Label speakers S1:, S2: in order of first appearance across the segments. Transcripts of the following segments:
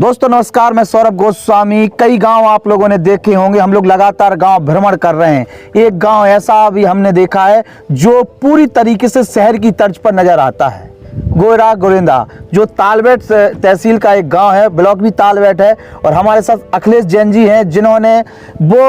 S1: दोस्तों नमस्कार, मैं सौरभ गोस्वामी। कई गांव आप लोगों ने देखे होंगे, हम लोग लगातार गांव भ्रमण कर रहे हैं। एक गांव ऐसा भी हमने देखा है जो पूरी तरीके से शहर की तर्ज पर नजर आता है। गोरा गोरिंदा जो तालबेट तहसील का एक गांव है, ब्लॉक भी तालबेट है। और हमारे साथ अखिलेश जैन जी हैं जिन्होंने वो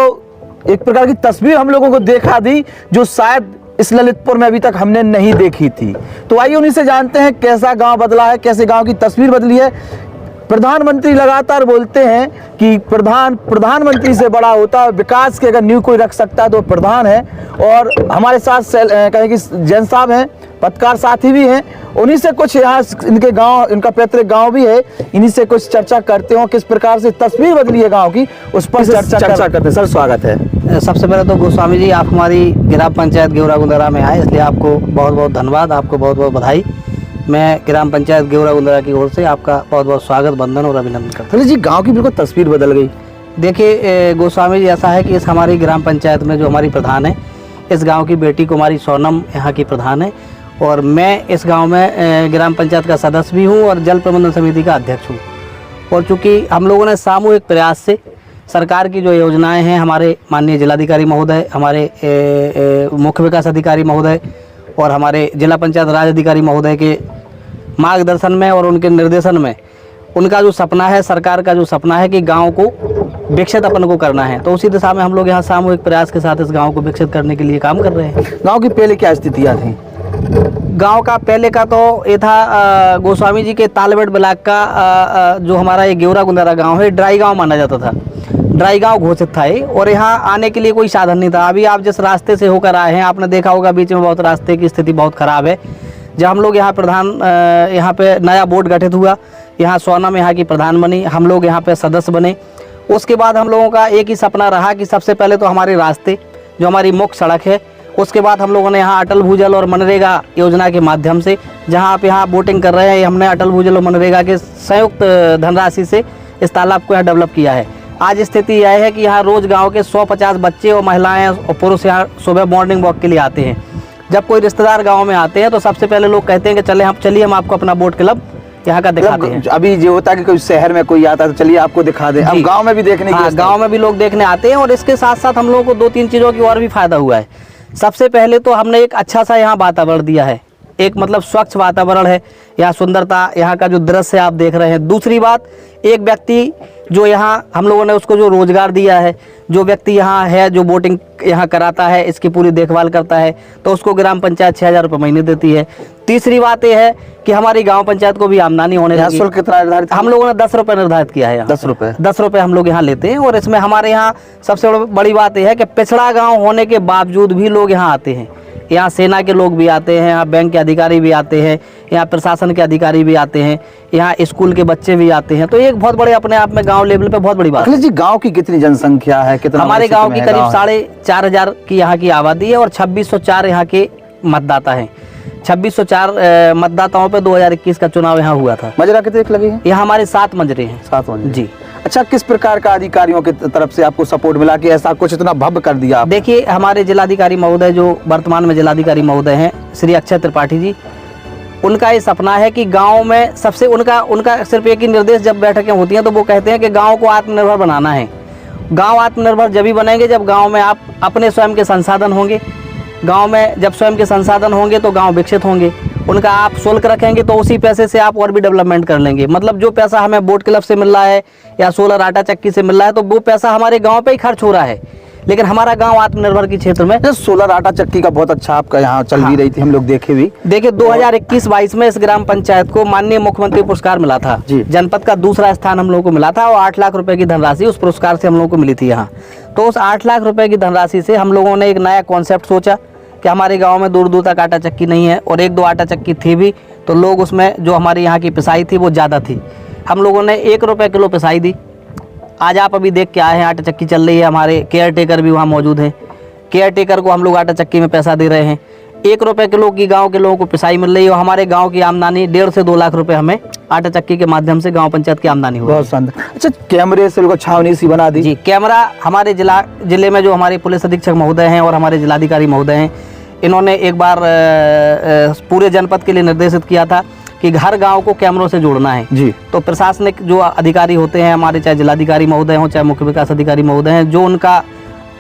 S1: एक प्रकार की तस्वीर हम लोगों को देखा दी जो शायद इस ललितपुर में अभी तक हमने नहीं देखी थी। तो आइए उन्हीं से जानते हैं कैसा गांव बदला है, कैसे गांव की तस्वीर बदली है। प्रधानमंत्री लगातार बोलते हैं कि प्रधानमंत्री से बड़ा होता है विकास के, अगर न्यू कोई रख सकता है तो प्रधान है। और हमारे साथ कहें कि जैन साहब हैं, पत्रकार साथी भी हैं। उन्हीं से कुछ यहाँ इनके गांव, इनका पैतृक गांव भी है, इन्हीं से कुछ चर्चा करते हो किस प्रकार से तस्वीर बदली है गांव की, उस पर चर्चा करते हैं। सर स्वागत है।
S2: सबसे पहले तो गोस्वामी जी, आप हमारी ग्राम पंचायत गेवरा गुंदरा में आए, इसलिए आपको बहुत बहुत धन्यवाद, आपको बहुत बहुत बधाई। मैं ग्राम पंचायत गेवरा गुंदरा की ओर से आपका बहुत बहुत स्वागत, वंदन और अभिनंदन करता हूँ।
S1: जी गांव की बिल्कुल तस्वीर बदल गई।
S2: देखिए गोस्वामी जी, ऐसा है कि इस हमारी ग्राम पंचायत में जो हमारी प्रधान है, इस गांव की बेटी कुमारी सोनम यहाँ की प्रधान है। और मैं इस गांव में ग्राम पंचायत का सदस्य भी हूँ और जल प्रबंधन समिति का अध्यक्ष हूँ। और चूँकि हम लोगों ने सामूहिक प्रयास से सरकार की जो योजनाएँ हैं, हमारे माननीय जिलाधिकारी महोदय, हमारे मुख्य विकास अधिकारी महोदय और हमारे जिला पंचायत राज अधिकारी महोदय के मार्गदर्शन में और उनके निर्देशन में, उनका जो सपना है, सरकार का जो सपना है कि गांव को विकसित अपन को करना है, तो उसी दिशा में हम लोग यहाँ सामूहिक प्रयास के साथ इस गांव को विकसित करने के लिए काम कर रहे हैं।
S1: गांव की पहले क्या स्थितियाँ थी?
S2: गांव का पहले का तो ये था, गोस्वामी जी के तालबेट ब्लॉक का जो हमारा ये गेवरा गुंदरा गाँव है, ड्राई गाँव माना जाता था, ड्राई गांव घोषित था ये। और यहाँ आने के लिए कोई साधन नहीं था। अभी आप जिस रास्ते से होकर आए हैं, आपने देखा होगा बीच में बहुत रास्ते की स्थिति बहुत ख़राब है। जब हम लोग यहाँ यहाँ पे नया बोर्ड गठित हुआ, यहाँ सोनम यहाँ की प्रधान बनी, हम लोग यहाँ पे सदस्य बने। उसके बाद हम लोगों का एक ही सपना रहा कि सबसे पहले तो हमारे रास्ते, जो हमारी मुख्य सड़क है, उसके बाद हम लोगों ने यहाँ अटल भूजल और मनरेगा योजना के माध्यम से, जहाँ आप यहाँ बोटिंग कर रहे हैं, हमने अटल भूजल और मनरेगा के संयुक्त धनराशि से इस तालाब को यहाँ डेवलप किया है। आज स्थिति यह है कि यहाँ रोज़ गांव के 150 बच्चे और महिलाएं और पुरुष यहाँ सुबह मॉर्निंग वॉक के लिए आते हैं। जब कोई रिश्तेदार गांव में आते हैं तो सबसे पहले लोग कहते हैं कि चलिए हम आपको अपना बोट क्लब यहाँ का दिखाते हैं।
S1: अभी जो होता है कि कोई शहर में कोई आता है तो चलिए आपको दिखा दें, अब गाँव में भी देखने की,
S2: गाँव में भी लोग देखने आते हैं। और इसके साथ साथ हम लोगों को 2-3 चीज़ों की और भी फायदा हुआ है। सबसे पहले तो हमने एक अच्छा सा यहाँ वातावरण दिया है, एक मतलब स्वच्छ वातावरण है, यहाँ सुंदरता, यहाँ का जो दृश्य आप देख रहे हैं। दूसरी बात, एक व्यक्ति जो यहाँ हम लोगों ने उसको जो रोजगार दिया है, जो व्यक्ति यहाँ है जो बोटिंग यहाँ कराता है, इसकी पूरी देखभाल करता है, तो उसको ग्राम पंचायत 6,000 रुपये महीने देती है। तीसरी बात यह है कि हमारी गांव पंचायत को भी आमदनी होने लगी।
S1: शुल्क कितना निर्धारित?
S2: हम लोगों ने 10 रुपये निर्धारित किया है। 10 रुपये हम लोग यहाँ लेते हैं। और इसमें हमारे यहाँ सबसे बड़ी बात यह है कि पिछड़ा गाँव होने के बावजूद भी लोग यहाँ आते हैं। यहाँ सेना के लोग भी आते हैं, यहाँ बैंक के अधिकारी भी आते हैं, यहाँ प्रशासन के अधिकारी भी आते हैं, यहाँ स्कूल के बच्चे भी आते हैं। तो एक बहुत बड़े अपने आप में गांव लेवल पे बहुत बड़ी बात है।
S1: जी गांव की कितनी जनसंख्या है? कितना
S2: हमारे गांव की करीब 4,500 की यहाँ की आबादी है और 2604 यहाँ के मतदाता हैं। 2604 मतदाताओं पे 2021 का चुनाव यहाँ हुआ था।
S1: मजरा कितने लगे हैं?
S2: यहाँ हमारे 7 मजरे हैं।
S1: 7 मजरे
S2: जी।
S1: अच्छा, किस प्रकार का अधिकारियों की तरफ से आपको सपोर्ट मिला कि ऐसा कुछ इतना भव्य कर दिया?
S2: देखिए, हमारे जिलाधिकारी महोदय जो वर्तमान में जिलाधिकारी महोदय हैं, श्री अक्षय त्रिपाठी जी, उनका ये सपना है कि गांव में सबसे उनका सिर्फ एक ही निर्देश, जब बैठकें होती हैं तो वो कहते हैं कि गांव को आत्मनिर्भर बनाना है। गांव आत्मनिर्भर जब भी बनेंगे जब गांव में आप अपने स्वयं के संसाधन होंगे। गांव में जब स्वयं के संसाधन होंगे तो गांव विकसित होंगे। उनका आप शुल्क रखेंगे तो उसी पैसे से आप और भी डेवलपमेंट कर लेंगे। मतलब जो पैसा हमें बोट क्लब से मिल रहा है या सोलर आटा चक्की से मिल रहा है, तो वो पैसा हमारे गांव पे ही खर्च हो रहा है। लेकिन हमारा गांव आत्मनिर्भर के क्षेत्र में
S1: सोलर आटा चक्की का बहुत अच्छा आपका यहाँ चल भी रही थी, हम लोग देखे भी।
S2: देखिए 2021-22 में इस ग्राम पंचायत को माननीय मुख्यमंत्री पुरस्कार मिला था। जनपद का दूसरा स्थान हम लोगों को मिला था और 8 लाख रुपए की धनराशि उस पुरस्कार से हम लोगों को मिली थी यहाँ। तो उस 8 लाख रुपए की धनराशि से हम लोगों ने एक नया कॉन्सेप्ट सोचा कि हमारे गांव में दूर दूर तक आटा चक्की नहीं है, और 1-2 आटा चक्की थी भी तो लोग उसमें जो हमारी यहाँ की पिसाई थी वो ज़्यादा थी। हम लोगों ने 1 रुपये किलो पिसाई दी। आज आप अभी देख के आए हैं, आटा चक्की चल रही है, हमारे केयर टेकर भी वहाँ मौजूद हैं। केयर टेकर को हम लोग आटा चक्की में पैसा दे रहे हैं। 1 रुपये किलो की गांव के लोगों को पिसाई मिल रही है और हमारे गांव की आमदनी 1.5 से 2 लाख रुपए हमें आटा चक्की के माध्यम से गांव पंचायत की आमदनी हुई।
S1: बहुत शानदार। अच्छा, कैमरे से लोग छावनी सी बना दी?
S2: जी, कैमरा हमारे जिले में जो हमारे पुलिस अधीक्षक महोदय हैं और हमारे जिलाधिकारी महोदय हैं, इन्होंने एक बार पूरे जनपद के लिए निर्देशित किया था कि हर गांव को कैमरों से जोड़ना है।
S1: जी।
S2: तो प्रशासनिक जो अधिकारी होते हैं हमारे, चाहे जिलाधिकारी महोदय हों चाहे मुख्य विकास अधिकारी महोदय हैं, जो उनका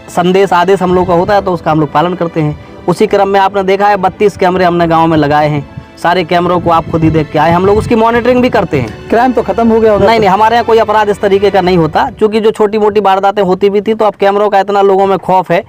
S2: संदेश आदेश हम लोग का होता है तो उसका हम लोग पालन करते हैं। उसी क्रम में आपने देखा है 32 कैमरे हमने गाँव में लगाए हैं। सारे कैमरों को आप खुद ही देख के आए, हम लोग उसकी मॉनिटरिंग भी करते हैं।
S1: क्राइम तो खत्म हो गया होगा?
S2: नहीं, हमारे यहाँ कोई अपराध इस तरीके का नहीं होता, क्योंकि जो छोटी मोटी वारदातें होती भी थी तो अब कैमरों का इतना लोगों में खौफ है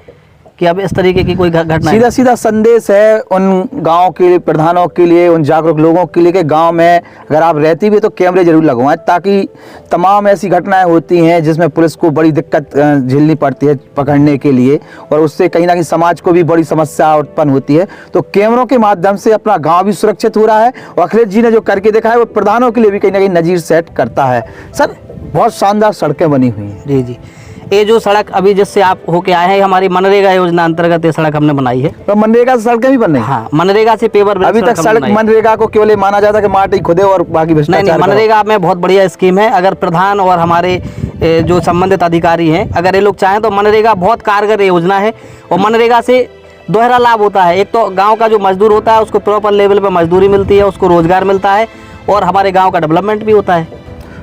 S2: कि अब इस तरीके की कोई घटना
S1: सीधा सीधा संदेश है उन गांव के प्रधानों के लिए, उन जागरूक लोगों के लिए कि गांव में अगर आप रहती भी तो कैमरे जरूर लगवाएं, ताकि तमाम ऐसी घटनाएं होती हैं जिसमें पुलिस को बड़ी दिक्कत झेलनी पड़ती है पकड़ने के लिए, और उससे कहीं ना कहीं समाज को भी बड़ी समस्या उत्पन्न होती है। तो कैमरों के माध्यम से अपना गाँव भी सुरक्षित हो रहा है, और अखिलेश जी ने जो करके देखा है वो प्रधानों के लिए भी कहीं ना कहीं नज़ीर सेट करता है। सर, बहुत शानदार सड़कें बनी हुई हैं।
S2: जी जी, ये जो सड़क अभी जिससे आप होके आए हैं, हमारी मनरेगा योजना अंतर्गत ये सड़क हमने बनाई है।
S1: तो मनरेगा से सड़कें भी बन रही हैं?
S2: हाँ, मनरेगा से पेवर
S1: अभी तक सड़क मनरेगा को केवल माना जाता है कि माटी खुदे और बाकी भ्रष्टाचार।
S2: नहीं, मनरेगा में बहुत बढ़िया स्कीम है। अगर प्रधान और हमारे जो संबंधित अधिकारी हैं, अगर ये लोग चाहें तो मनरेगा बहुत कारगर योजना है, और मनरेगा से दोहरा लाभ होता है। एक तो गाँव का जो मजदूर होता है उसको प्रॉपर लेवल पर मजदूरी मिलती है, उसको रोजगार मिलता है, और हमारे गाँव का डेवलपमेंट भी होता है।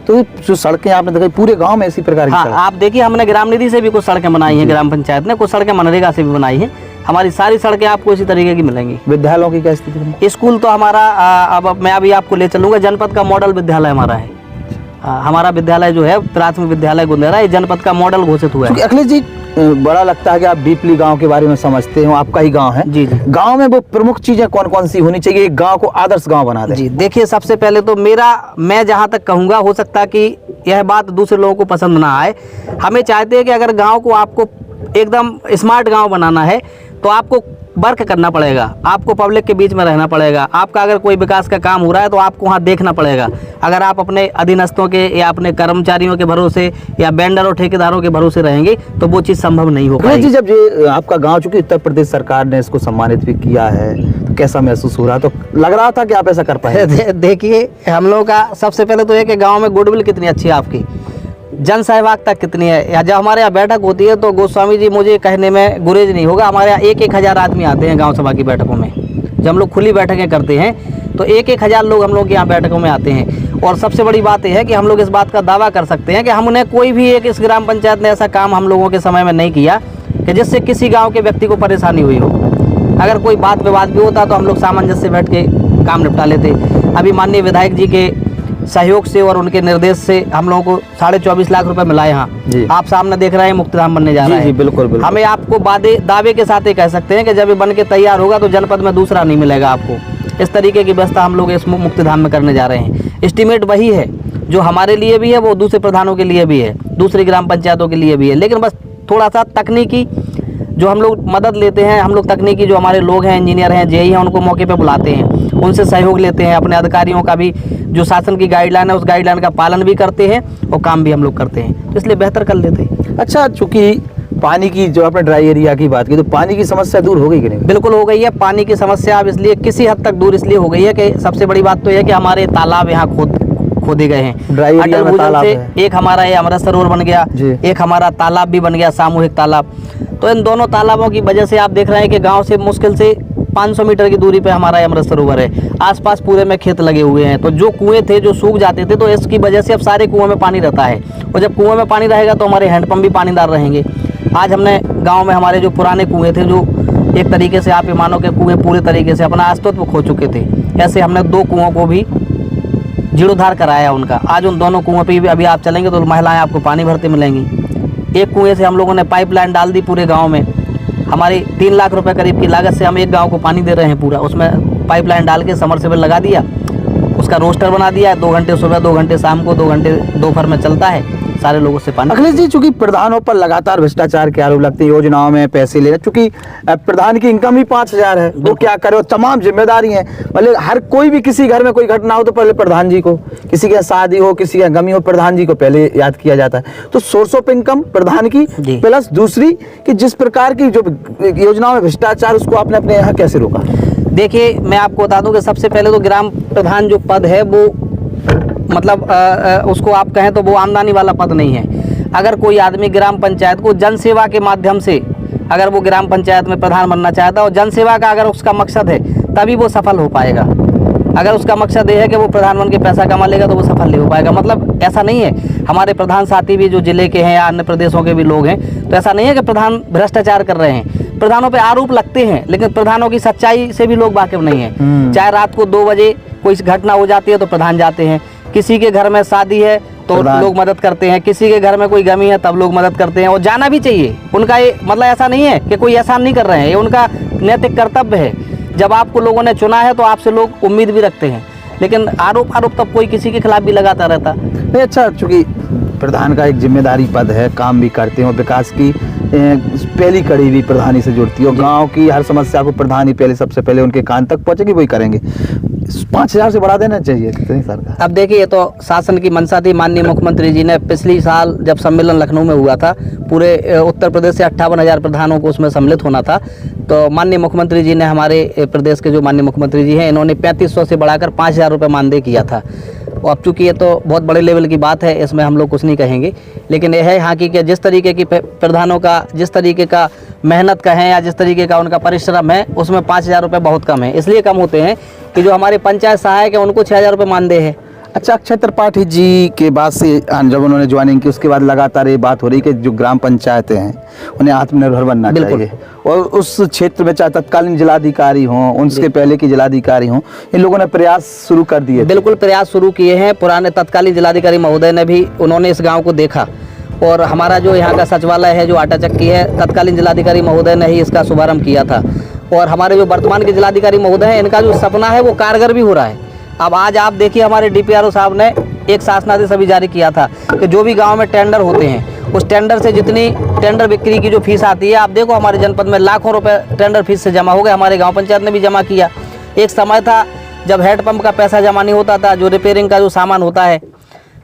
S1: तो जो सड़कें आपने देखी पूरे गांव में इसी प्रकार की?
S2: हाँ, आप देखिए हमने ग्राम निधि से भी कुछ सड़कें बनाई हैं, ग्राम पंचायत ने कुछ सड़कें मनरेगा से भी बनाई हैं। हमारी सारी सड़कें आपको इसी तरीके की मिलेंगी।
S1: विद्यालयों की क्या स्थिति है?
S2: स्कूल तो हमारा अब मैं अभी आपको ले चलूंगा, जनपद का मॉडल विद्यालय हमारा है। हमारा विद्यालय जो है प्राथमिक विद्यालय गुंदेरा, ये जनपद का मॉडल घोषित हुआ है।
S1: अखिलेश जी, बड़ा लगता है कि आप डीपली गांव के बारे में समझते हो, आपका ही गांव है।
S2: जी जी।
S1: गांव में वो प्रमुख चीजें कौन कौन सी होनी चाहिए एक गांव को आदर्श गांव बना दे?
S2: जी देखिए, सबसे पहले तो मैं जहां तक कहूंगा, हो सकता कि यह बात दूसरे लोगों को पसंद ना आए, हमें चाहते हैं कि अगर गांव को आपको एकदम स्मार्ट गांव बनाना है तो आपको वर्क करना पड़ेगा, आपको पब्लिक के बीच में रहना पड़ेगा। आपका अगर कोई विकास का काम हो रहा है तो आपको वहाँ देखना पड़ेगा। अगर आप अपने अधीनस्थों के या अपने कर्मचारियों के भरोसे या वेंडर और ठेकेदारों के भरोसे रहेंगे तो वो चीज़ संभव नहीं हो पाएगी।
S1: जी, जब ये आपका गांव, चूंकि उत्तर प्रदेश सरकार ने इसको सम्मानित भी किया है, तो कैसा महसूस हो रहा? तो लग रहा था कि आप ऐसा कर पाए?
S2: देखिए, हम लोगों का सबसे पहले तो ये कि गाँव में गुडविल कितनी अच्छी है आपकी, जन सहभागिता कितनी है। या जब हमारे यहाँ बैठक होती है तो गोस्वामी जी, मुझे कहने में गुरेज नहीं होगा, हमारे यहाँ 1,000 आदमी आते हैं गांव सभा की बैठकों में। जब हम लोग खुली बैठकें करते हैं तो 1,000 लोग हम लोग यहाँ बैठकों में आते हैं। और सबसे बड़ी बात यह है कि हम लोग इस बात का दावा कर सकते हैं कि हमने कोई भी एक इस ग्राम पंचायत ने ऐसा काम हम लोगों के समय में नहीं किया कि जिससे किसी गाँव के व्यक्ति को परेशानी हुई हो। अगर कोई बात विवाद भी होता तो हम लोग सामंजस्य से बैठ के काम निपटा लेते। अभी माननीय विधायक जी के सहयोग से और उनके निर्देश से हम लोगों को 24.5 लाख रुपए मिला है। यहाँ आप सामने देख रहे हैं मुक्तिधाम बनने जा रहा है।
S1: जी, बिल्कुल बिल्कुल।
S2: हमें आपको दावे के साथ ये कह सकते हैं कि जब ये बन के तैयार होगा तो जनपद में दूसरा नहीं मिलेगा आपको। इस तरीके की व्यवस्था हम लोग इस मुक्तिधाम में करने जा रहे हैं। एस्टीमेट वही है जो हमारे लिए भी है, वो दूसरे प्रधानों के लिए भी है, दूसरी ग्राम पंचायतों के लिए भी है। लेकिन बस थोड़ा सा तकनीकी जो हम लोग मदद लेते हैं, हम लोग तकनीकी जो हमारे लोग हैं, इंजीनियर हैं, जेई हैं, उनको मौके पे बुलाते हैं, उनसे सहयोग लेते हैं। अपने अधिकारियों का भी जो शासन की गाइडलाइन है उस गाइडलाइन का पालन भी करते हैं और काम भी हम लोग करते हैं, तो इसलिए बेहतर कर लेते हैं।
S1: अच्छा, चूंकि पानी की, जो आपने ड्राई एरिया की बात की, तो पानी की समस्या दूर हो गई कि नहीं?
S2: बिल्कुल हो गई है। पानी की समस्या अब इसलिए किसी हद तक दूर इसलिए हो गई है कि सबसे बड़ी बात तो यह है कि हमारे तालाब यहाँ खोदे गए हैं।
S1: ड्राई एरिया में तालाब है।
S2: एक हमारा ये अमृत सरोवर बन गया, एक हमारा तालाब भी बन गया, सामूहिक तालाब। तो इन दोनों तालाबों की वजह से आप देख रहे हैं कि गांव से मुश्किल से 500 मीटर की दूरी पे हमारा अमृत सरोवर है। आसपास पूरे में खेत लगे हुए हैं, तो जो कुएं थे जो सूख जाते थे, तो इसकी वजह से अब सारे कुओं में पानी रहता है। और जब कुएं में पानी रहेगा तो हमारे हैंडपम्प भी पानीदार रहेंगे। आज हमने गाँव में हमारे जो पुराने कुएँ थे, जो एक तरीके से आप ये मानो कि कुएँ पूरे तरीके से अपना अस्तित्व खो चुके थे, ऐसे हमने 2 कुओं को भी जीर्णोद्धार कराया उनका। आज उन दोनों कुओं पे भी अभी आप चलेंगे तो महिलाएं आपको पानी भरते मिलेंगी। एक कुएं से हम लोगों ने पाइपलाइन डाल दी पूरे गांव में। हमारी 3 लाख रुपए करीब की लागत से हम एक गांव को पानी दे रहे हैं पूरा। उसमें पाइपलाइन डाल के समरसेबल लगा दिया, उसका रोस्टर बना दिया, 2 घंटे सुबह 2 घंटे शाम को 2 घंटे दोपहर में चलता है, सारे लोगों से पानी।
S1: अखिलेश जी, चूंकि प्रधानों पर लगातार भ्रष्टाचार के आरोप लगते हैं, योजनाओं में पैसे ले रहे, चूंकि प्रधान की इनकम ही 5,000 है, वो क्या करे, वो तमाम जिम्मेदारी है। मतलब हर कोई भी किसी घर में कोई घटना हो तो पहले प्रधान जी को, किसी की शादी हो, किसी की गमी हो, प्रधान जी को पहले याद किया जाता है। तो सोर्स ऑफ इनकम प्रधान की, प्लस दूसरी कि जिस प्रकार की जो योजनाओं में भ्रष्टाचार, उसको आपने अपने यहाँ कैसे रोका?
S2: देखिए, मैं आपको बता दूं कि सबसे पहले तो ग्राम प्रधान जो पद है वो मतलब उसको आप कहें तो वो आमदनी वाला पद नहीं है। अगर कोई आदमी ग्राम पंचायत को जन सेवा के माध्यम से, अगर वो ग्राम पंचायत में प्रधान बनना चाहता है और जन सेवा का अगर उसका मकसद है, तभी वो सफल हो पाएगा। अगर उसका मकसद ये है कि वो प्रधानमंत्री के पैसा कमा लेगा तो वो सफल नहीं हो पाएगा। मतलब ऐसा नहीं है। हमारे प्रधान साथी भी जो जिले के हैं या अन्य प्रदेशों के भी लोग हैं, तो ऐसा नहीं है कि प्रधान भ्रष्टाचार कर रहे हैं। प्रधानों पे आरोप लगते हैं, लेकिन प्रधानों की सच्चाई से भी लोग वाकिफ नहीं है। चाहे रात को 2 बजे कोई घटना हो जाती है तो प्रधान जाते हैं, किसी के घर में शादी है तो लोग मदद करते हैं, किसी के घर में कोई गमी है तब लोग मदद करते हैं, और जाना भी चाहिए। उनका ये मतलब ऐसा नहीं है कि कोई एहसान नहीं कर रहे हैं, ये उनका नैतिक कर्तव्य है। जब आपको लोगों ने चुना है तो आपसे लोग उम्मीद भी रखते हैं, लेकिन आरोप तब कोई किसी के खिलाफ भी लगाता रहता
S1: नहीं। अच्छा, चूंकि प्रधान का एक जिम्मेदारी पद है, काम भी करते हैं और विकास की पहली कड़ी भी प्रधान ही से जुड़ती है, और गाँव की हर समस्या को प्रधान ही पहले सबसे पहले उनके कान तक पहुँचेगी, वही करेंगे। 5,000 से बढ़ा देना चाहिए सरकार।
S2: अब देखिए, ये तो शासन की मंशा थी। माननीय मुख्यमंत्री जी ने पिछली साल जब सम्मेलन लखनऊ में हुआ था, पूरे उत्तर प्रदेश से 58,000 प्रधानों को उसमें सम्मिलित होना था, तो माननीय मुख्यमंत्री जी ने, हमारे प्रदेश के जो माननीय मुख्यमंत्री जी हैं, इन्होंने 3500 से बढ़ाकर 5,000 रुपये मानदेय किया था। और अब चूँकि ये तो बहुत बड़े लेवल की बात है, इसमें हम लोग कुछ नहीं कहेंगे, लेकिन यह है यहाँ की कि जिस तरीके की प्रधानों का जिस तरीके का मेहनत का है या जिस तरीके का उनका परिश्रम है, उसमें 5,000 रुपये बहुत कम है। इसलिए कम होते हैं कि जो हमारे पंचायत सहायक है उनको 6,000 रुपये मानदेय है।
S1: अच्छा, अक्षय त्रिपाठी जी के बाद से जब उन्होंने ज्वाइनिंग की, उसके बाद लगातार ये बात हो रही कि जो ग्राम पंचायतें हैं उन्हें आत्मनिर्भर बनना चाहिए, और उस क्षेत्र में चाहे तत्कालीन जिलाधिकारी हों, उनसे पहले की जिलाधिकारी हों, इन लोगों ने प्रयास शुरू कर दिए।
S2: बिल्कुल प्रयास शुरू किए हैं। पुराने तत्कालीन जिलाधिकारी महोदय ने भी, उन्होंने इस गाँव को देखा, और हमारा जो यहाँ का सचिवालय है, जो आटा चक्की है, तत्कालीन जिलाधिकारी महोदय ने ही इसका शुभारंभ किया था। और हमारे जो वर्तमान के जिलाधिकारी महोदय हैं, इनका जो सपना है वो कारगर भी हो रहा है। अब आज आप देखिए, हमारे DPRO साहब ने एक शासनादेश अभी जारी किया था कि जो भी गांव में टेंडर होते हैं, उस टेंडर से जितनी टेंडर बिक्री की जो फीस आती है, आप देखो हमारे जनपद में लाखों रुपए टेंडर फीस से जमा हो गए। हमारे गांव पंचायत ने भी जमा किया। एक समय था जब हैंडपंप का पैसा जमा नहीं होता था, जो रिपेयरिंग का जो सामान होता है,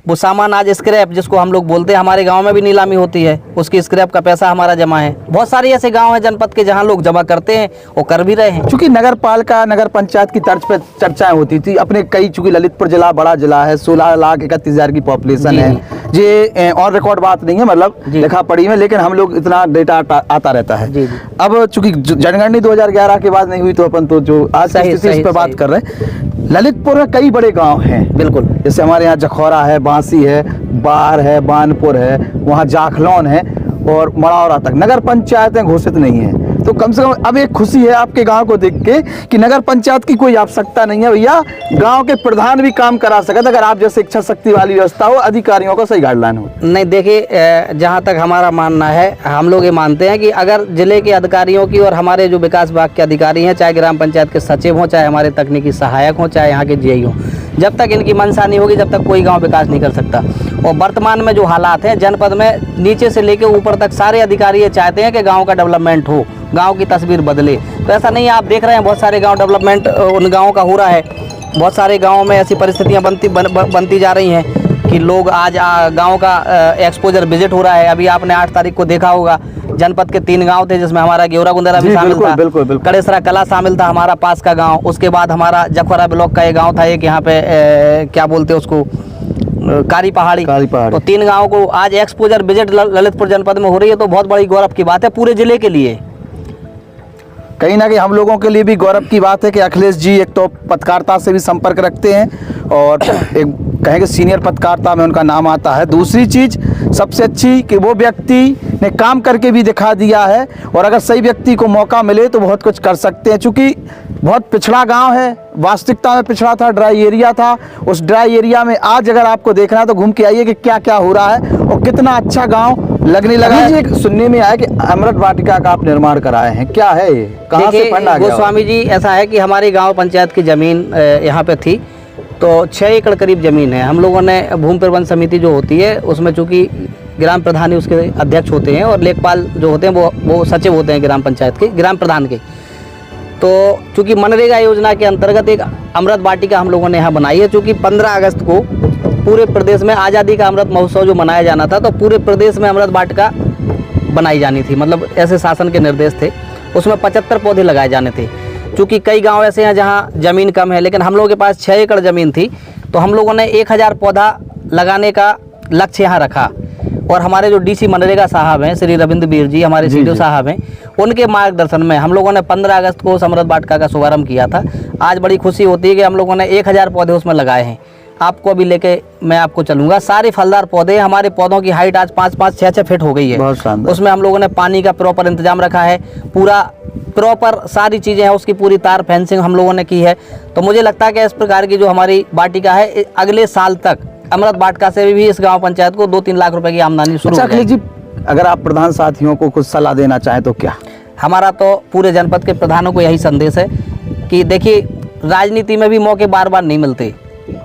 S2: वो सामान आज स्क्रैप जिसको हम लोग बोलते हैं, हमारे गांव में भी नीलामी होती है, उसकी स्क्रैप का पैसा हमारा जमा है। बहुत सारे ऐसे गांव हैं जनपद के जहां लोग जमा करते हैं, वो कर भी रहे हैं।
S1: चूंकि नगर पालिका, नगर पंचायत की तर्ज पे चर्चाएं होती थी अपने कई, चूंकि ललितपुर जिला बड़ा जिला है, 16,31,000 की पॉपुलेशन है, ये और रिकॉर्ड बात नहीं है, मतलब लिखा पढ़ी में, लेकिन हम लोग इतना डेटा आता रहता है। अब चूंकि जनगणना 2011 के बाद नहीं हुई, तो अपन तो जो आज की स्थिति इस पर बात कर रहे हैं। ललितपुर में कई बड़े गांव हैं,
S2: बिल्कुल,
S1: जैसे हमारे यहाँ जखौरा है, बांसी है, बार है, बानपुर है, वहाँ जाखलौन है, और मड़ौरा तक नगर पंचायतें घोषित नहीं है। तो कम से कम अब एक खुशी है आपके गांव को देख के कि नगर पंचायत की कोई आवश्यकता नहीं है भैया, गांव के प्रधान भी काम करा सकते, अगर आप जैसे इच्छा शक्ति वाली व्यवस्था हो, अधिकारियों का सही गाइडलाइन हो।
S2: नहीं, देखिए, जहां तक हमारा मानना है, हम लोग ये मानते हैं कि अगर जिले के अधिकारियों की और हमारे जो विकास विभाग के अधिकारी हैं, चाहे ग्राम पंचायत के सचिव हों, चाहे हमारे तकनीकी सहायक हों, चाहे यहाँ के GI हों, जब तक इनकी मंशा नहीं होगी, जब तक कोई गाँव विकास नहीं कर सकता। और वर्तमान में जो हालात हैं जनपद में, नीचे से लेकर ऊपर तक सारे अधिकारी ये चाहते हैं कि गाँव का डेवलपमेंट हो, गांव की तस्वीर बदले। तो ऐसा नहीं है, आप देख रहे हैं बहुत सारे गांव डेवलपमेंट उन गांवों का हो रहा है। बहुत सारे गांवों में ऐसी परिस्थितियां बनती जा रही हैं कि लोग आज गांव का एक्सपोजर विजिट हो रहा है। अभी आपने 8 तारीख को देखा होगा, जनपद के 3 गांव थे, जिसमें हमारा गेवरा गुंदेरा भी शामिल था,
S1: बिल्कुल।
S2: कड़ेसरा कला शामिल था, हमारा पास का गाँव। उसके बाद हमारा जखौरा ब्लॉक का एक गाँव था, एक यहाँ पे क्या बोलते हैं उसको, कारी पहाड़ी। तो 3 गाँव को आज एक्सपोजर विजिट ललितपुर जनपद में हो रही है, तो बहुत बड़ी गौरव की बात है पूरे जिले के लिए।
S1: कहीं ना कहीं हम लोगों के लिए भी गौरव की बात है कि अखिलेश जी एक तो पत्रकारिता से भी संपर्क रखते हैं, और एक कहेंगे सीनियर पत्रकारिता में उनका नाम आता है। दूसरी चीज़ सबसे अच्छी कि वो व्यक्ति ने काम करके भी दिखा दिया है, और अगर सही व्यक्ति को मौका मिले तो बहुत कुछ कर सकते हैं। चूँकि बहुत पिछड़ा गांव है, वास्तविकता में पिछड़ा था, ड्राई एरिया था। उस ड्राई एरिया में आज अगर आपको देखना है तो घूम के आइए कि क्या क्या हो रहा है और कितना अच्छा गांव लगने लगा है। एक सुनने में आया कि अमृत वाटिका का आप निर्माण कराए हैं, क्या है ये, कहाँ से फंड आ गया?
S2: गोस्वामी जी, ऐसा है कि हमारी गांव पंचायत की ज़मीन यहाँ पे थी, तो 6 एकड़ करीब ज़मीन है। हम लोगों ने भूमि प्रबंध समिति जो होती है, उसमें चूँकि ग्राम प्रधान ही उसके अध्यक्ष होते हैं, और लेखपाल जो होते हैं वो सचिव होते हैं ग्राम पंचायत के, ग्राम प्रधान के। तो चूँकि मनरेगा योजना के अंतर्गत एक अमृत वाटिका हम लोगों ने यहाँ बनाई है। चूँकि 15 अगस्त को पूरे प्रदेश में आज़ादी का अमृत महोत्सव जो मनाया जाना था, तो पूरे प्रदेश में अमृत वाटिका बनाई जानी थी, मतलब ऐसे शासन के निर्देश थे। उसमें 75 पौधे लगाए जाने थे। चूँकि कई गांव ऐसे हैं जहां ज़मीन कम है, लेकिन हम लोगों के पास 6 एकड़ ज़मीन थी, तो हम लोगों ने 1000 पौधा लगाने का लक्ष्य यहाँ रखा। और हमारे जो डीसी मनरेगा साहब हैं श्री रविंद्र बीर जी, हमारे
S1: जी,
S2: सीडीओ
S1: जी।
S2: साहब हैं, उनके मार्गदर्शन में हम लोगों ने 15 अगस्त को समृद्ध वाटिका का शुभारंभ किया था। आज बड़ी खुशी होती है कि हम लोगों ने 1000 पौधे उसमें लगाए हैं। आपको अभी लेके मैं आपको चलूंगा। सारे फलदार पौधे, हमारे पौधों की हाइट आज 5-5, 6-6 फीट हो गई है।
S1: बहुत शानदार।
S2: उसमें हम लोगों ने पानी का प्रॉपर इंतजाम रखा है, पूरा प्रॉपर सारी चीज़ें हैं, उसकी पूरी तार फेंसिंग हम लोगों ने की है। तो मुझे लगता है कि इस प्रकार की जो हमारी वाटिका है, अगले साल तक अमृत वाटिका से भी इस गांव पंचायत को 2-3 लाख रुपए की आमदनी शुरू
S1: अच्छा
S2: हो
S1: अखिलेश
S2: जाएगी।
S1: जी, अगर आप प्रधान साथियों को कुछ सलाह देना चाहें तो क्या?
S2: हमारा तो पूरे जनपद के प्रधानों को यही संदेश है कि देखिए, राजनीति में भी मौके बार बार नहीं मिलते।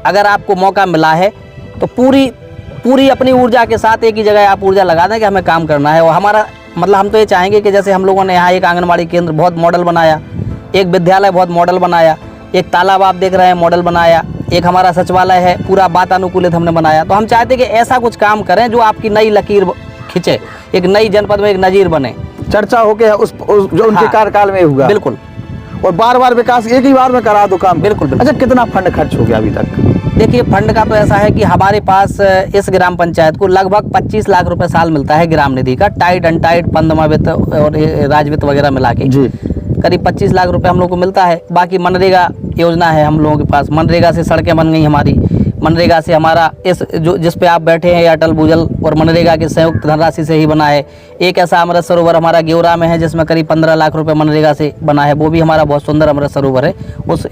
S2: अगर आपको मौका मिला है तो पूरी अपनी ऊर्जा के साथ एक ही जगह आप ऊर्जा लगा दें कि हमें काम करना है। और हमारा मतलब हम तो ये चाहेंगे कि जैसे हम लोगों ने यहाँ एक आंगनबाड़ी केंद्र बहुत मॉडल बनाया, एक विद्यालय बहुत मॉडल बनाया, एक तालाब आप देख रहे हैं मॉडल बनाया, एक हमारा सचिवालय है पूरा वातानुकूलित हमने बनाया। तो हम चाहते हैं कि ऐसा कुछ काम करें जो आपकी नई लकीर खींचे, एक नई जनपद में एक नज़ीर बने।
S1: चर्चा हो के जो उनके
S2: हाँ।
S1: कार्यकाल में हुआ,
S2: बिल्कुल
S1: और बार बार विकास एक ही बार में करा दो काम।
S2: बिल्कुल।
S1: अच्छा, कितना फंड खर्च हो गया अभी तक?
S2: देखिए, फंड का तो ऐसा है कि हमारे पास इस ग्राम पंचायत को लगभग 25 लाख रुपए साल मिलता है ग्राम निधि का, टाइट अनटाइट पंदमा वित्त और राजवित्त वगैरह मिला के
S1: जी।
S2: करीब 25 लाख रुपए हम लोग को मिलता है। बाकी मनरेगा योजना है हम लोगों के पास, मनरेगा से सड़कें बन गई हमारी, मनरेगा से हमारा जिस पे आप बैठे हैं अटल भूजल और मनरेगा के संयुक्त धनराशि से ही बना है। एक ऐसा अमृत सरोवर हमारा गेवरा में है जिसमें करीब 15 लाख रुपए मनरेगा से बना है, वो भी हमारा बहुत सुंदर अमृत सरोवर है।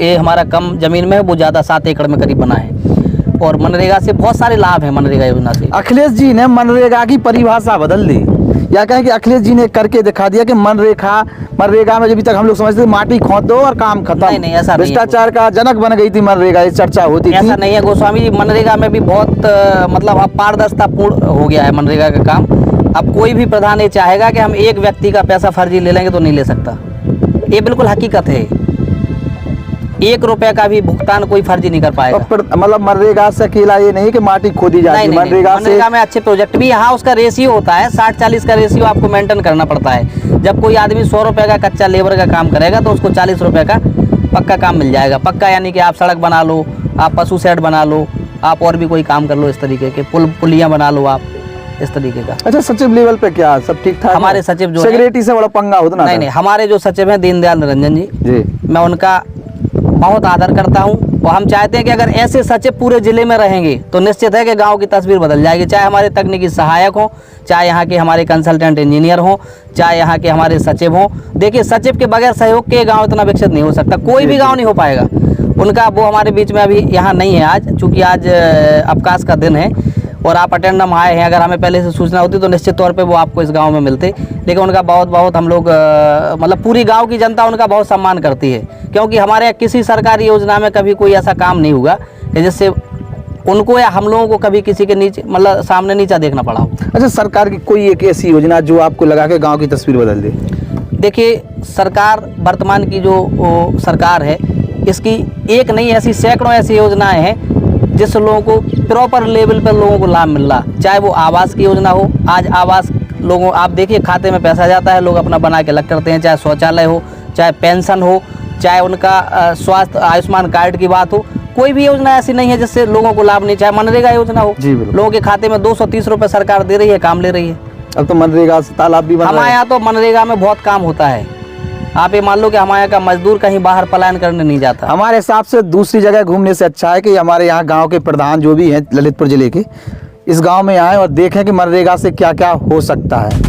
S2: ये हमारा कम जमीन में है, वो ज़्यादा 7 एकड़ में करीब बना है। और मनरेगा से बहुत सारे लाभ हैं मनरेगा योजना से।
S1: अखिलेश जी ने मनरेगा की परिभाषा बदल दी, या कहें कि अखिलेश जी ने करके दिखा दिया कि मनरेगा में जब तक हम लोग समझते थे माटी खोद दो और काम खत्म।
S2: नहीं, ऐसा नहीं है।
S1: भ्रष्टाचार का जनक बन गई थी मनरेगा, ये चर्चा होती थी।
S2: ऐसा नहीं है गोस्वामी जी, मनरेगा में भी बहुत मतलब अब पारदर्शिता पूर्ण हो गया है मनरेगा का काम। अब कोई भी प्रधान ये चाहेगा कि हम एक व्यक्ति का पैसा फर्जी ले लेंगे तो नहीं ले सकता, ये बिल्कुल हकीकत है। 1 रुपए का भी भुगतान कोई फर्जी नहीं कर पाएगा।
S1: मतलब मनरेगा से अकेला ये नहीं कि माटी खोदी जाती है,
S2: मनरेगा में अच्छे प्रोजेक्ट भी, यहाँ उसका रेशियो होता है 60-40 का रेशियो आपको मेंटेन करना पड़ता है। जब कोई आदमी 100 रुपए का कच्चा लेबर का काम करेगा तो उसको 40 रुपए का पक्का काम मिल जाएगा। पक्का यानी कि आप सड़क बना लो, आप पशु शेड बना लो, आप और भी कोई काम कर लो, इस तरीके के पुलियाँ बना लो आप, इस तरीके का।
S1: अच्छा, सचिव लेवल पे क्या सब ठीक ठाक?
S2: हमारे सचिव जो
S1: सेक्रेटरी से बड़ा पंगा होता ना?
S2: नहीं, हमारे जो सचिव हैं दीनदयाल निरंजन जी, मैं उनका बहुत आदर करता हूं। और हम चाहते हैं कि अगर ऐसे सचिव पूरे जिले में रहेंगे तो निश्चित है कि गांव की तस्वीर बदल जाएगी। चाहे हमारे तकनीकी सहायक हो, चाहे यहाँ के हमारे कंसल्टेंट इंजीनियर हो, चाहे यहाँ के हमारे सचिव हो। देखिए, सचिव के बगैर सहयोग के गांव इतना विकसित नहीं हो सकता, कोई भी गांव नहीं हो पाएगा उनका। वो हमारे बीच में अभी यहाँ नहीं है आज, चूँकि आज अवकाश का दिन है और आप अटेंडम आए हैं। अगर हमें पहले से सूचना होती तो निश्चित तौर पे वो आपको इस गांव में मिलते। लेकिन उनका बहुत हम लोग मतलब पूरी गांव की जनता उनका बहुत सम्मान करती है, क्योंकि हमारे यहाँ किसी सरकारी योजना में कभी कोई ऐसा काम नहीं हुआ कि जिससे उनको या हम लोगों को कभी किसी के नीचे मतलब सामने नीचा देखना पड़ा हो।
S1: अच्छा, सरकार की कोई एक ऐसी योजना जो आपको लगा के गाँव की तस्वीर बदल दे?
S2: देखिए, सरकार वर्तमान की जो सरकार है, इसकी एक नहीं ऐसी सैकड़ों ऐसी योजनाएं हैं जिस लोगों को प्रॉपर लेवल पर लोगों को लाभ मिल रहा। चाहे वो आवास की योजना हो, आज आवास लोगों, आप देखिए खाते में पैसा जाता है, लोग अपना बना के अलग करते हैं। चाहे शौचालय हो, चाहे पेंशन हो, चाहे उनका स्वास्थ्य आयुष्मान कार्ड की बात हो, कोई भी योजना ऐसी नहीं है जिससे लोगों को लाभ नहीं। चाहे मनरेगा योजना हो, लोगों के खाते में 230 रुपये सरकार दे रही है, काम ले रही है।
S1: अब तो मनरेगा से तालाब भी बन रहा है।
S2: हमारे यहाँ तो मनरेगा में बहुत काम होता है। आप ये मान लो कि हमारे यहाँ का मजदूर कहीं बाहर पलायन करने नहीं जाता।
S1: हमारे हिसाब से दूसरी जगह घूमने से अच्छा है कि हमारे यहाँ गांव के प्रधान जो भी हैं ललितपुर जिले के, इस गांव में आए और देखें कि मनरेगा से क्या क्या हो सकता है।